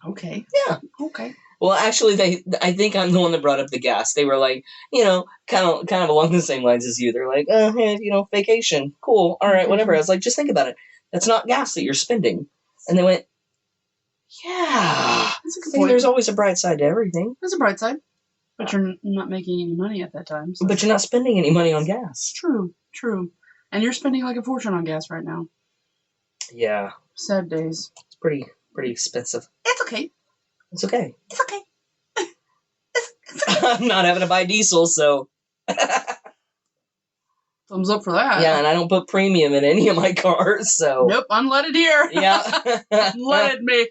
okay. Yeah. Okay. Well, actually, I think I'm the one that brought up the gas. They were like, kind of along the same lines as you. They're like, hey, vacation. Cool. All right, whatever. I was like, just think about it. That's not gas that you're spending. And they went, yeah. That's a good See, point. there's always a bright side to everything. There's a bright side. But you're not making any money at that time. So. But you're not spending any money on gas. True. And you're spending like a fortune on gas right now. Yeah. Sad days. It's pretty expensive. It's okay. It's okay. It's okay. I'm not having to buy diesel, so. Thumbs up for that. Yeah, and I don't put premium in any of my cars, so. Nope, unleaded here. Yeah. Unleaded me.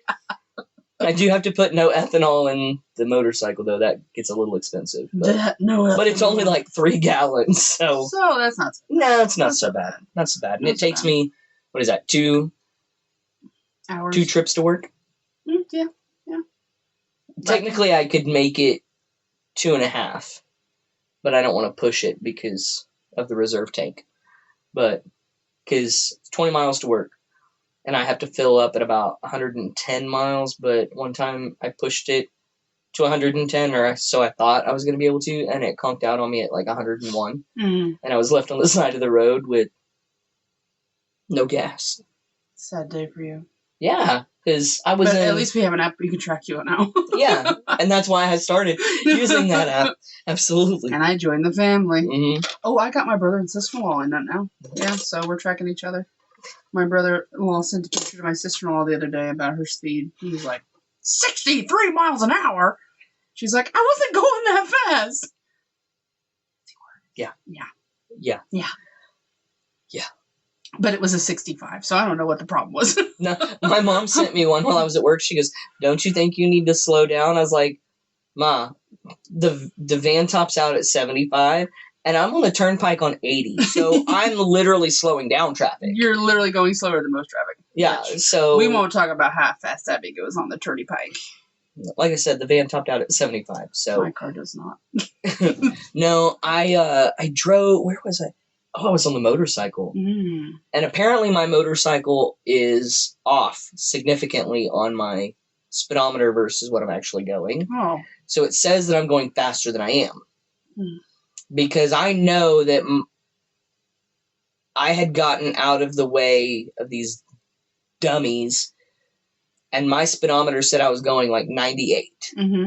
I do have to put no ethanol in the motorcycle, though. That gets a little expensive. But, No, but it's only like 3 gallons, so. So that's not. No, it's not so bad. Not so bad. And it takes me, what is that, 2 Hours. 2 trips to work? Yeah. Technically, I could make it 2.5, but I don't want to push it because of the reserve tank. But because it's 20 miles to work, and I have to fill up at about 110 miles. But one time I pushed it to 110, or so I thought I was going to be able to, and it conked out on me at like 101. And I was left on the side of the road with no gas. Sad day for you. Yeah, because I was But at least we have an app we can track you now. Yeah, and that's why I started using that app. Absolutely. And I joined the family. Mm-hmm. Oh, I got my brother and sister-in-law in that now. Yeah, so we're tracking each other. My brother-in-law sent a picture to my sister-in-law the other day about her speed. He was like, 63 miles an hour? She's like, I wasn't going that fast. Yeah. Yeah. Yeah. Yeah. Yeah. But it was a 65, so I don't know what the problem was. No, my mom sent me one while I was at work. She goes, don't you think you need to slow down? I was like, Ma, the van tops out at 75, and I'm on the turnpike on 80, so I'm literally slowing down traffic. You're literally going slower than most traffic. Yeah, so... We won't talk about how fast Abby goes on the turnpike. Like I said, the van topped out at 75, so... My car does not. No, I drove... Where was I? Oh, I was on the motorcycle. Mm. And apparently my motorcycle is off significantly on my speedometer versus what I'm actually going. Oh. So it says that I'm going faster than I am. Mm. Because I know that I had gotten out of the way of these dummies, and my speedometer said I was going like 98. Mm-hmm.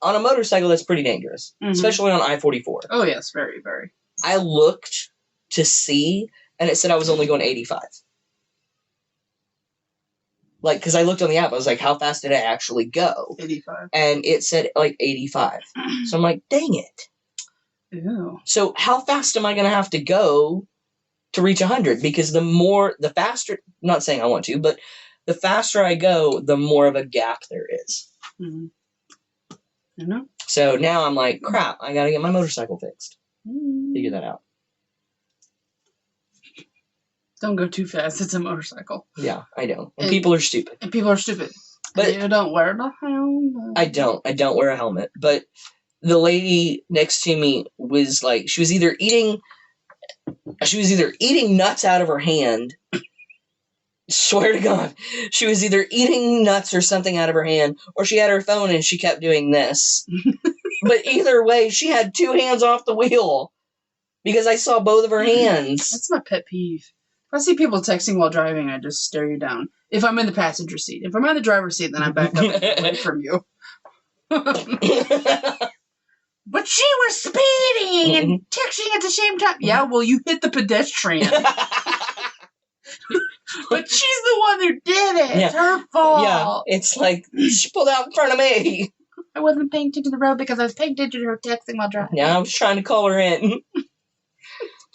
On a motorcycle, that's pretty dangerous, especially on I-44. Oh, yes, very, very. I looked to see, and it said I was only going 85. Like, because I looked on the app, I was like, how fast did I actually go? 85. And it said, like, 85. So I'm like, dang it. Ew. So how fast am I going to have to go to reach 100? Because the faster, not saying I want to, but the faster I go, the more of a gap there is. Mm-hmm. You know? So now I'm like, crap, I got to get my motorcycle fixed. Figure that out. Don't go too fast. It's a motorcycle. Yeah, I know. And people are stupid. And people are stupid. But you don't wear the helmet. I don't wear a helmet. But the lady next to me was like, she was either eating nuts out of her hand. Swear to God. She was either eating nuts or something out of her hand, or she had her phone and she kept doing this. But either way, she had two hands off the wheel. Because I saw both of her hands. That's my pet peeve. If I see people texting while driving, I just stare you down. If I'm in the passenger seat. If I'm in the driver's seat, then I back up and get away from you. But she was speeding and texting at the same time. Yeah, well, you hit the pedestrian. But she's the one who did it. Yeah. It's her fault. Yeah, it's like, she pulled out in front of me. I wasn't paying attention to the road because I was paying attention to her texting while driving. Yeah, I was trying to call her in.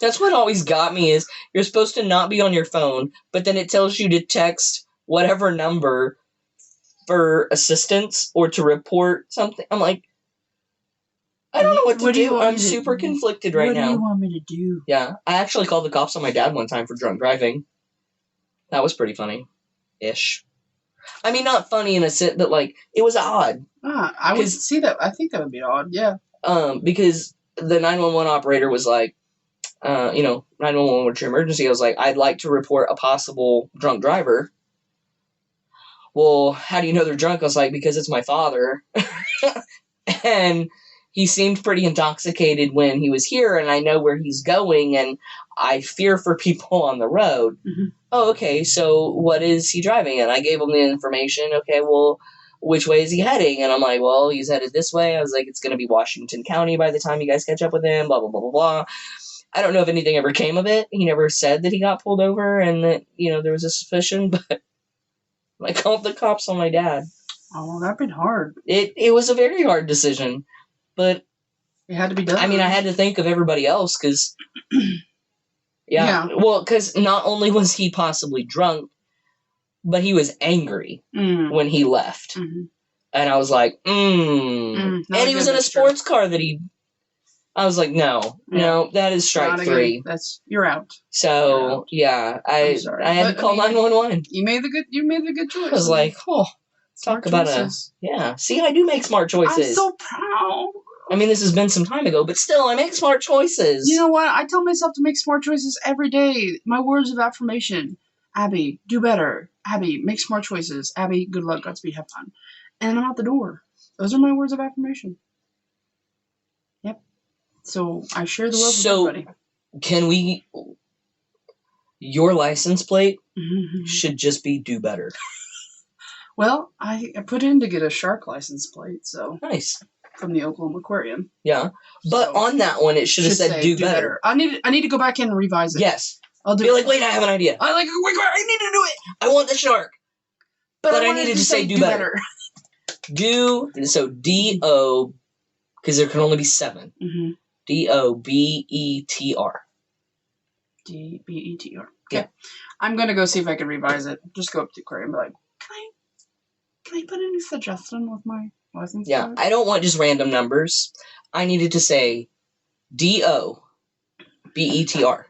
That's what always got me is you're supposed to not be on your phone, but then it tells you to text whatever number for assistance or to report something. I'm like, I don't know what to do. I'm super conflicted right now. What do you want me to do? Yeah, I actually called the cops on my dad one time for drunk driving. That was pretty funny-ish. I mean, not funny in a sense, but like, it was odd. I would see that. I think that would be odd, yeah. Because the 911 operator was like, 911, what's your emergency? I was like, I'd like to report a possible drunk driver. Well, how do you know they're drunk? I was like, because it's my father. And he seemed pretty intoxicated when he was here, and I know where he's going, and I fear for people on the road. Mm-hmm. Oh, okay, so what is he driving? And I gave him the information. Okay, well, which way is he heading? And I'm like, well, he's headed this way. I was like, it's going to be Washington County by the time you guys catch up with him, blah, blah, blah, blah, blah. I don't know if anything ever came of it. He never said that he got pulled over and that, there was a suspicion, but I called the cops on my dad. Oh, that'd been hard. It was a very hard decision, but it had to be done. I mean, I had to think of everybody else because, well, because not only was he possibly drunk, but he was angry when he left. Mm-hmm. And I was like, and he was in a sports car that I was like, no, that is strike three. You're out. So I had to call 911. You made the good choice. I was like, talk about See, I do make smart choices. I'm so proud. I mean, this has been some time ago, but still, I make smart choices. You know what? I tell myself to make smart choices every day. My words of affirmation: Abby, do better. Abby, make smart choices. Abby, good luck, Godspeed, have fun. And I'm out the door. Those are my words of affirmation. Yep. So I share the love with everybody. Can we... Your license plate Mm-hmm. should just be do better. Well, I put in to get a shark license plate, so... Nice. From the Oklahoma Aquarium. Yeah. But on that one, it should have said do better. I need to go back in and revise it. Yes. I'll do it. Be like, wait, I have an idea. I need to do it. I want the shark. But I needed to say do better. So D-O, because there can only be 7. Mm-hmm. D-O-B-E-T-R. D-B-E-T-R. Okay. Yeah. I'm going to go see if I can revise it. Just go up to the aquarium and be like, can I put any suggestion with my license? Yeah, plate? I don't want just random numbers. I needed to say D-O-B-E-T-R.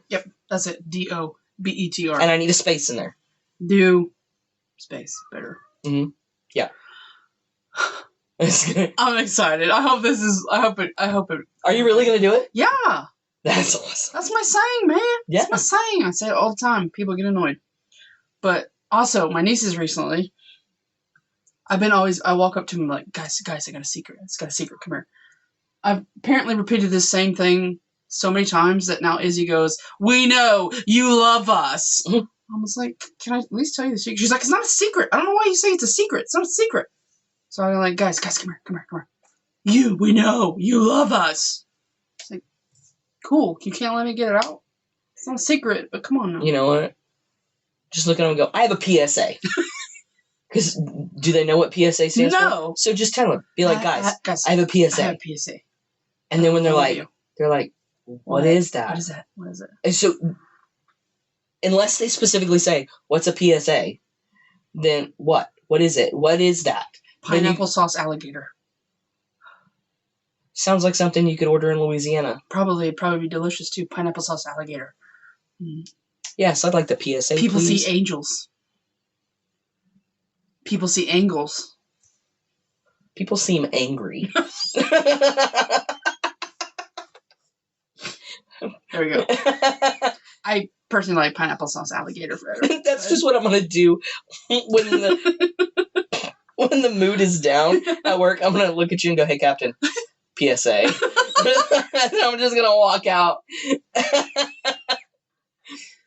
Yep, that's it. D-O-B-E-T-R. And I need a space in there. Do space better. Mm-hmm. Yeah. I'm excited. I hope it. Are you really going to do it? Yeah. That's awesome. That's my saying, man. Yeah. That's my saying. I say it all the time. People get annoyed. But also, my nieces recently, I walk up to them like, guys, I got a secret. It's got a secret. Come here. I've apparently repeated this same thing so many times that now Izzy goes, we know you love us. Mm-hmm. I was like, can I at least tell you the secret? She's like, it's not a secret. I don't know why you say it's a secret. It's not a secret. So I'm like, guys, come here. We know you love us. It's like, cool. You can't let me get it out. It's not a secret, but come on now. You know what? Just look at them and go, I have a PSA. Because do they know what PSA stands for? No. So just tell them. Be like, guys, I have a PSA. I have a PSA. And then when they're like, what is that? What is that? What is it? And so, unless they specifically say, what's a PSA? Then what? What is it? What is that? Pineapple sauce alligator. Sounds like something you could order in Louisiana. Probably be delicious too. Pineapple sauce alligator. Mm. Yes, I'd like the PSA. People please. see angels. People see angles. People seem angry. There we go. I personally like pineapple sauce alligator forever. That's just what I'm gonna do when the mood is down at work. I'm gonna look at you and go, "Hey, Captain, PSA." And I'm just gonna walk out.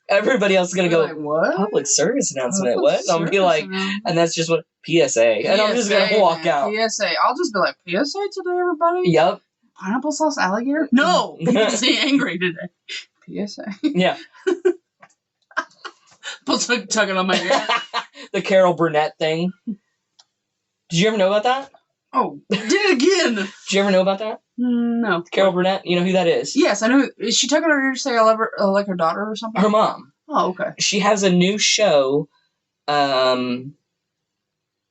Everybody else is gonna go, like, what? Public service announcement, what? And I'm gonna be like, and that's just what, PSA. And I'm just gonna walk out. PSA. I'll just be like, PSA today, everybody? Yep. Pineapple sauce alligator? No! People say angry today. PSA. Yeah. Tugging on my hair. The Carol Burnett thing. Did you ever know about that? Oh, did it again! Did you ever know about that? No. Carol Burnett? You know who that is? Yes, I know. Is she tugging her hair to say I love her, like her daughter or something? Her mom. Oh, okay. She has a new show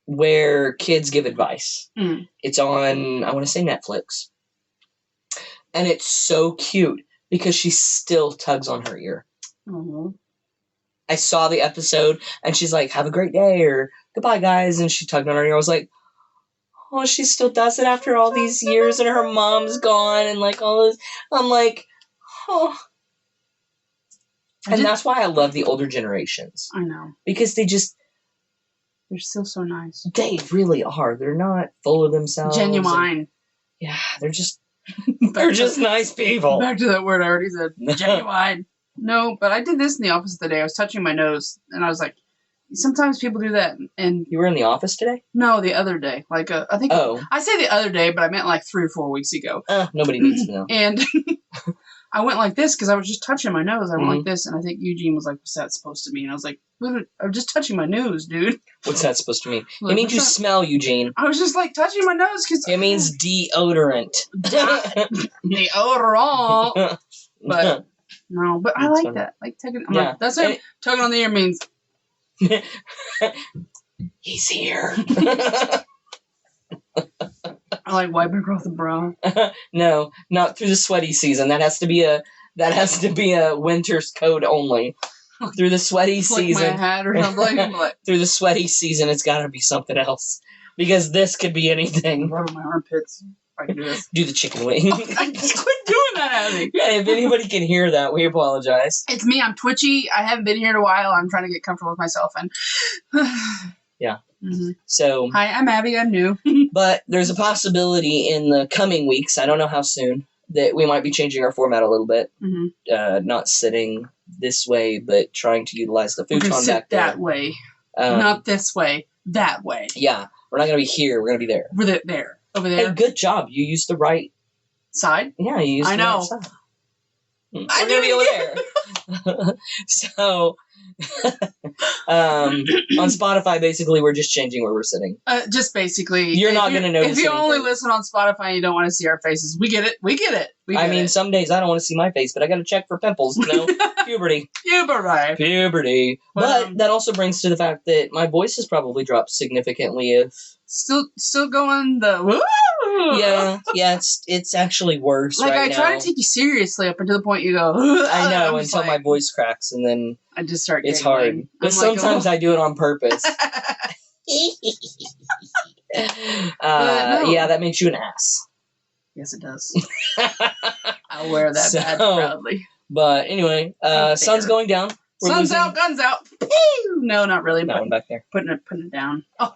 where kids give advice. Mm. It's on, I want to say Netflix. And it's so cute because she still tugs on her ear. Mm-hmm. I saw the episode and she's like, have a great day or goodbye, guys. And she tugged on her ear. I was like, oh, she still does it after all these years and her mom's gone and like all this. I'm like, oh. And that's why I love the older generations. I know. Because they're still so nice. They really are. They're not full of themselves. Genuine. Yeah, they're just nice people. Back to that word I already said. Genuine. No, but I did this in the office the day. I was touching my nose, and I was like, sometimes people do that. And you were in the office today? No, the other day. Like, I think. Oh. I say the other day, but I meant like 3 or 4 weeks ago. Nobody needs to know. And I went like this because I was just touching my nose. I went like this, and I think Eugene was like, "What's that supposed to mean?" I was like, "I'm just touching my nose, dude." What's that supposed to mean? Like, it means you smell, Eugene. I was just like touching my nose because it means deodorant. Deodorant. But no, but I like that. Like tugging. Like, that's what tugging on the ear means. He's here. I like wiping across the bra. No, not through the sweaty season. That has to be a winter's coat only. Through the sweaty season. Like my hat or something. Through the sweaty season, it's got to be something else because this could be anything. Rub my armpits. I can do this. Do the chicken wing. Quit doing that, Abby. Yeah, if anybody can hear that, we apologize. It's me. I'm twitchy. I haven't been here in a while. I'm trying to get comfortable with myself. And yeah. Mm-hmm. So hi, I'm Abby. I'm new. But there's a possibility in the coming weeks, I don't know how soon, that we might be changing our format a little bit. Mm-hmm. Not sitting this way, but trying to utilize the futon back there. That way. Not this way. That way. Yeah. We're not going to be here. We're going to be there. We're there. Over there. Hey, good job. You used the right side? Yeah, you used the right side. We're going to be over there. So, on Spotify, basically, we're just changing where we're sitting. Just basically. You're not going to notice If you anything. only listen on Spotify and you don't want to see our faces, we get it. We get it. I mean, some days I don't want to see my face, but I got to check for pimples. Puberty. Puberty. But that also brings to the fact that my voice has probably dropped significantly. If still going the woo. Yeah, it's actually worse. Like right I try to take you seriously up until the point you go. I know until my voice cracks and then I just start. It's hard, but sometimes I do it on purpose. Yeah, that makes you an ass. Yes, it does. I'll wear that badge proudly. But anyway, sun's going down. Sun's out, guns out. Pew! No, not really. No, I'm back there. Putting it down. Oh.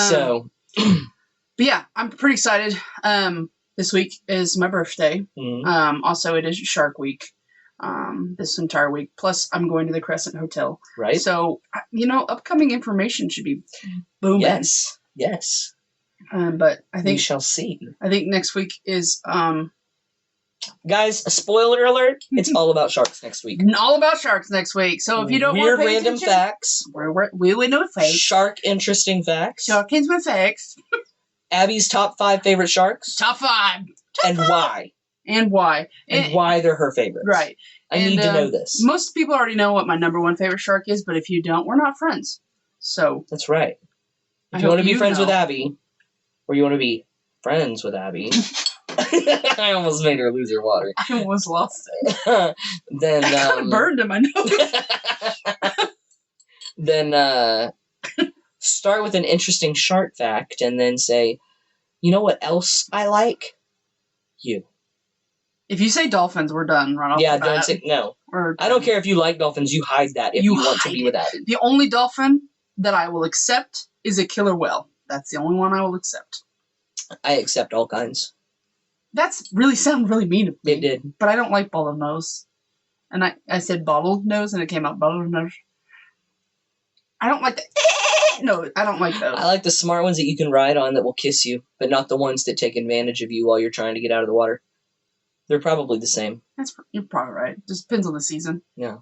So, but yeah, I'm pretty excited. This week is my birthday. Mm-hmm. Also, it is Shark Week. This entire week. Plus, I'm going to the Crescent Hotel. Right. So, upcoming information should be booming. Yes. But I think we shall see. I think next week is guys, a spoiler alert, it's all about sharks next week. All about sharks next week. So if you don't weird want to pay random attention, facts. We would know facts. Shark interesting facts. Shark interesting facts. Abby's top 5 favorite sharks. Top 5. And why. And why. And why they're her favorites. Right. I need to know this. Most people already know what my number 1 favorite shark is, but if you don't, we're not friends. So that's right. If you want to be friends with Abby, or you want to be friends with Abby, I almost made her lose her water. I almost lost it. Then I kind of burned him, I know. Then start with an interesting shark fact, and then say, you know what else I like? You. If you say dolphins, we're done. Right off the bat. Don't say no. I don't care if you like dolphins. You hide that if you want to be with Abby. The only dolphin that I will accept is a killer whale. That's the only one I will accept. I accept all kinds. That's sound really mean of me. It did. But I don't like bottlenose. And I said bottlenose and it came out bottlenose. I don't like the no, I don't like those. I like the smart ones that you can ride on that will kiss you, but not the ones that take advantage of you while you're trying to get out of the water. They're probably the same. You're probably right. Just depends on the season. Yeah.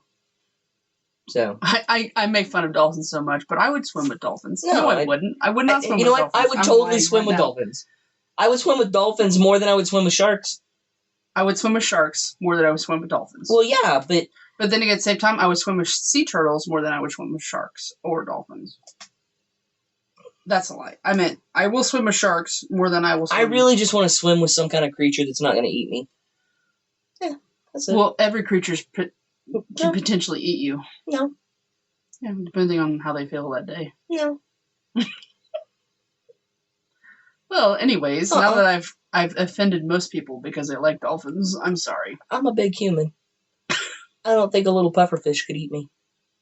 So I make fun of dolphins so much, but I would swim with dolphins. No, I wouldn't. I would not swim with dolphins. I would totally swim with dolphins. I would swim with dolphins more than I would swim with sharks. I would swim with sharks more than I would swim with dolphins. Well, yeah, but then again, at the same time, I would swim with sea turtles more than I would swim with sharks or dolphins. That's a lie. I meant I will swim with sharks more than I will swim. I really just want to swim with some kind of creature that's not going to eat me. Yeah, that's it. Well, every creature can potentially eat you. No. Yeah, depending on how they feel that day. No. Well, anyways, now that I've offended most people because they like dolphins, I'm sorry. I'm a big human. I don't think a little pufferfish could eat me.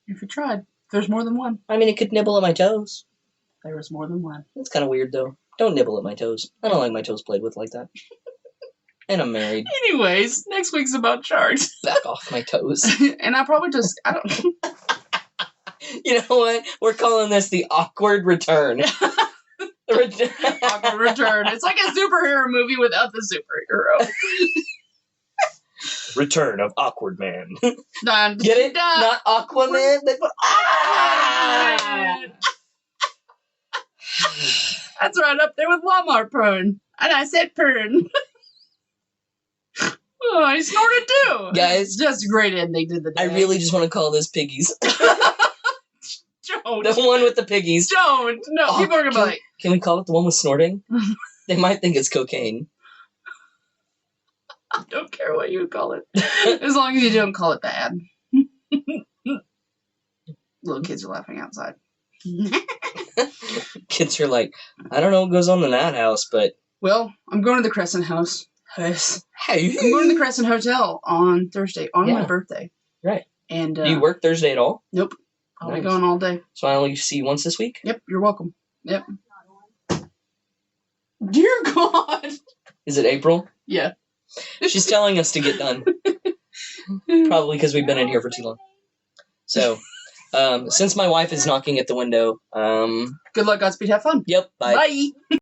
If you tried, there's more than one. I mean, it could nibble at my toes. There was more than one. That's kind of weird, though. Don't nibble at my toes. I don't like my toes played with like that. And I'm married. Anyways, next week's about sharks. Back off my toes. And I don't... You know what? We're calling this the awkward return. Awkward return. It's like a superhero movie without the superhero. Return of Awkward Man. Get it? Not Aquaman. That's right up there with Walmart Pern. And I said Pern. Oh, I snorted too. Guys. Just a great ending to the day. I really just want to call this Piggies. Don't. The one with the piggies. Don't. No, people are going to be like... Can we call it the one with snorting? They might think it's cocaine. I don't care what you call it. As long as you don't call it bad. Little kids are laughing outside. Kids are like, I don't know what goes on in that house, but... Well, I'm going to the Crescent House. Hey. I'm going to the Crescent Hotel on Thursday, on my birthday. Right. And do you work Thursday at all? Nope. I'll be going all day. So I only see you once this week? Yep, you're welcome. Yep. Dear God. Is it April? Yeah. She's telling us to get done. Probably because we've been in here for too long. So, since my wife is knocking at the window, good luck, Godspeed, have fun. Yep, bye. Bye.